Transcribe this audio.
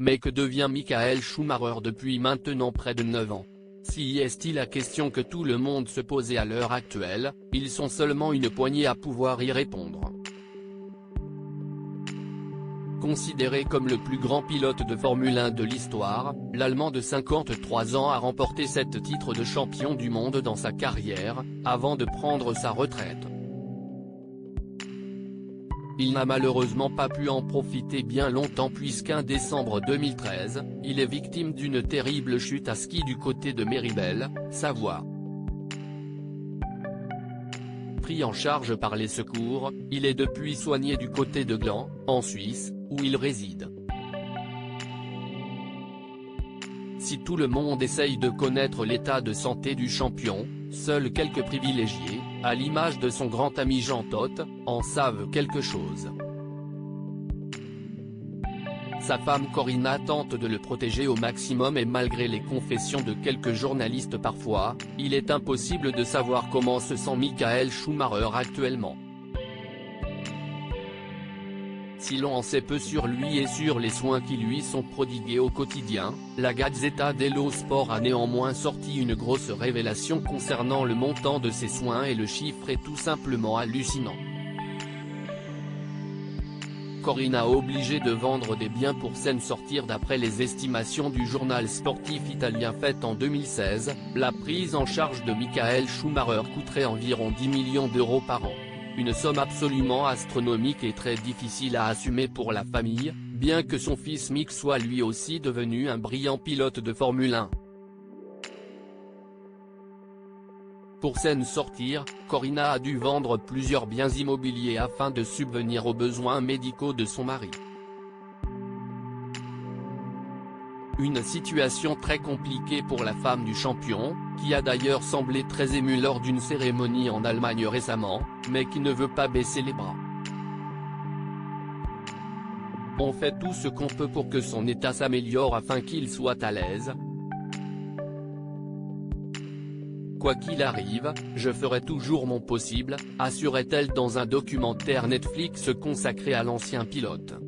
Mais que devient Michael Schumacher depuis maintenant près de 9 ans? Si est-il la question que tout le monde se posait à l'heure actuelle, ils sont seulement une poignée à pouvoir y répondre. Considéré comme le plus grand pilote de Formule 1 de l'histoire, l'Allemand de 53 ans a remporté 7 titres de champion du monde dans sa carrière, avant de prendre sa retraite. Il n'a malheureusement pas pu en profiter bien longtemps puisqu'en décembre 2013, il est victime d'une terrible chute à ski du côté de Méribel, Savoie. Pris en charge par les secours, il est depuis soigné du côté de Gland, en Suisse, où il réside. Si tout le monde essaye de connaître l'état de santé du champion, seuls quelques privilégiés, à l'image de son grand ami Jean Todt, en savent quelque chose. Sa femme Corinna tente de le protéger au maximum et malgré les confessions de quelques journalistes parfois, il est impossible de savoir comment se sent Michael Schumacher actuellement. Si l'on en sait peu sur lui et sur les soins qui lui sont prodigués au quotidien, la Gazzetta dello Sport a néanmoins sorti une grosse révélation concernant le montant de ses soins et le chiffre est tout simplement hallucinant. Corinna obligée de vendre des biens pour s'en sortir d'après les estimations du journal sportif italien faites en 2016, la prise en charge de Michael Schumacher coûterait environ 10 millions d'euros par an. Une somme absolument astronomique et très difficile à assumer pour la famille, bien que son fils Mick soit lui aussi devenu un brillant pilote de Formule 1. Pour s'en sortir, Corinna a dû vendre plusieurs biens immobiliers afin de subvenir aux besoins médicaux de son mari. Une situation très compliquée pour la femme du champion, qui a d'ailleurs semblé très émue lors d'une cérémonie en Allemagne récemment, mais qui ne veut pas baisser les bras. On fait tout ce qu'on peut pour que son état s'améliore afin qu'il soit à l'aise. Quoi qu'il arrive, je ferai toujours mon possible, assurait-elle dans un documentaire Netflix consacré à l'ancien pilote.